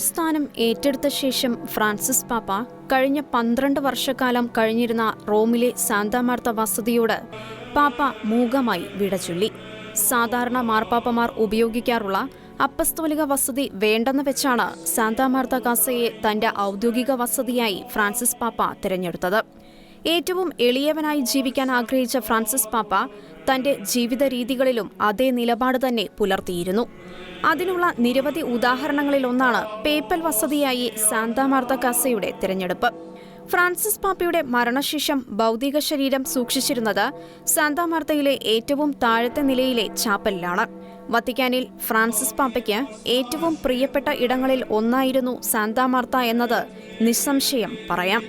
സ്ഥാനം ഏറ്റെടുത്ത ശേഷം ഫ്രാൻസിസ് പാപ്പ കഴിഞ്ഞ 12 വർഷക്കാലം കഴിഞ്ഞിരുന്ന റോമിലെ സാന്താ മാർത്ത വസതിയോട് പാപ്പ മൂകമായി വിടചൊല്ലി. സാധാരണ മാർപ്പാപ്പമാർ ഉപയോഗിക്കാറുള്ള അപ്പസ്തോലിക വസതി വേണ്ടെന്ന് വെച്ചാണ് സാന്താ മാർത്ത കാസയെ തന്റെ ഔദ്യോഗിക വസതിയായി ഫ്രാൻസിസ് പാപ്പ തിരഞ്ഞെടുത്തത്. ഏറ്റവും എളിയവനായി ജീവിക്കാൻ ആഗ്രഹിച്ച ഫ്രാൻസിസ് പാപ്പ തന്റെ ജീവിത രീതികളിലും അതേ നിലപാട് തന്നെ പുലർത്തിയിരുന്നു. അതിനുള്ള നിരവധി ഉദാഹരണങ്ങളിലൊന്നാണ് പേപ്പൽ വസതിയായി സാന്താ മാർത്ത കാസയുടെ തിരഞ്ഞെടുപ്പ്. ഫ്രാൻസിസ് പാപ്പയുടെ മരണശേഷം ഭൗതിക ശരീരം സൂക്ഷിച്ചിരുന്നത് സാന്താ മാർത്തയിലെ ഏറ്റവും താഴത്തെ നിലയിലെ ചാപ്പലിലാണ്. വത്തിക്കാനിൽ ഫ്രാൻസിസ് പാപ്പയ്ക്ക് ഏറ്റവും പ്രിയപ്പെട്ട ഇടങ്ങളിൽ ഒന്നായിരുന്നു സാന്താ മാർത്ത എന്നത് നിസ്സംശയം പറയാം.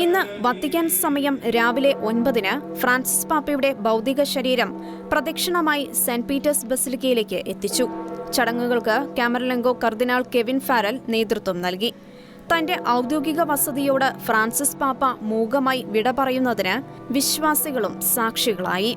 ഇന്ന് വത്തിക്കാൻ സമയം രാവിലെ 9-ന് ഫ്രാൻസിസ് പാപ്പയുടെ ഭൗതിക ശരീരം പ്രദക്ഷിണമായി സെന്റ് പീറ്റേഴ്സ് ബസിലിക്കയിലേക്ക് എത്തിച്ചു. ചടങ്ങുകൾക്ക് കാമറലെങ്കോ കർദിനാൾ കെവിൻ ഫാരൽ നേതൃത്വം നൽകി. തന്റെ ഔദ്യോഗിക വസതിയോട് ഫ്രാൻസിസ് പാപ്പ മൂകമായി വിട പറയുന്നതിന് വിശ്വാസികളും സാക്ഷികളായി.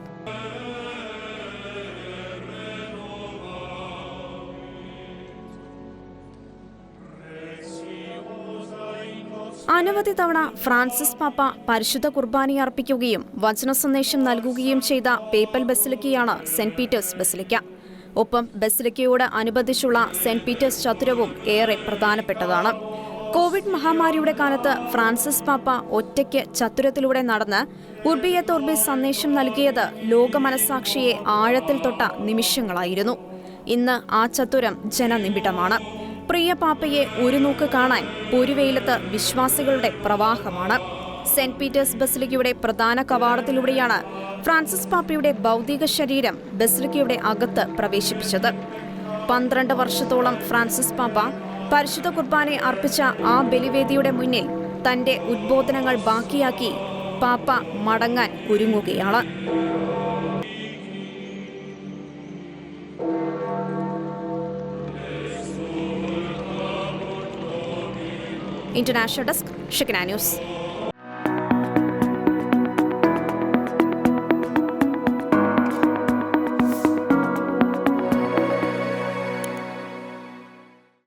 അനവധി തവണ ഫ്രാൻസിസ് പാപ്പ പരിശുദ്ധ കുർബാനയർപ്പിക്കുകയും വചന സന്ദേശം നൽകുകയും ചെയ്ത പേപ്പൽ ബസിലിക്കയാണ് സെന്റ് പീറ്റേഴ്സ് ബസിലിക്ക. ഒപ്പം ബസിലിക്കയോട് അനുബന്ധിച്ചുള്ള സെന്റ് പീറ്റേഴ്സ് ചത്തുരവും ഏറെ പ്രധാനപ്പെട്ടതാണ്. കോവിഡ് മഹാമാരിയുടെ കാലത്ത് ഫ്രാൻസിസ് പാപ്പ ഒറ്റയ്ക്ക് ചത്തുരത്തിലൂടെ നടന്ന് ഉർബി എറ്റ് ഓർബി സന്ദേശം നൽകിയത് ലോക മനസാക്ഷിയെ ആഴത്തിൽ തൊട്ട നിമിഷങ്ങളായിരുന്നു. ഇന്ന് ആ ചത്തുരം ജനനിബിഡമാണ്. പ്രിയ പാപ്പയെ ഒരു നോക്ക് കാണാൻ പൊരുവെയിലത്ത് വിശ്വാസികളുടെ പ്രവാഹമാണ്. സെന്റ് പീറ്റേഴ്സ് ബസിലിക്കയുടെ പ്രധാന കവാടത്തിലൂടെയാണ് ഫ്രാൻസിസ് പാപ്പയുടെ ഭൗതിക ശരീരം ബസിലിക്കയുടെ അകത്ത് പ്രവേശിപ്പിച്ചത്. 12 വർഷത്തോളം ഫ്രാൻസിസ് പാപ്പ പരിശുദ്ധ കുർബാനയെ അർപ്പിച്ച ആ ബലിവേദിയുടെ മുന്നിൽ തന്റെ ഉദ്ബോധനങ്ങൾ ബാക്കിയാക്കി പാപ്പ മടങ്ങാൻ ഒരുങ്ങുകയാണ്. International desk, Shekinah news.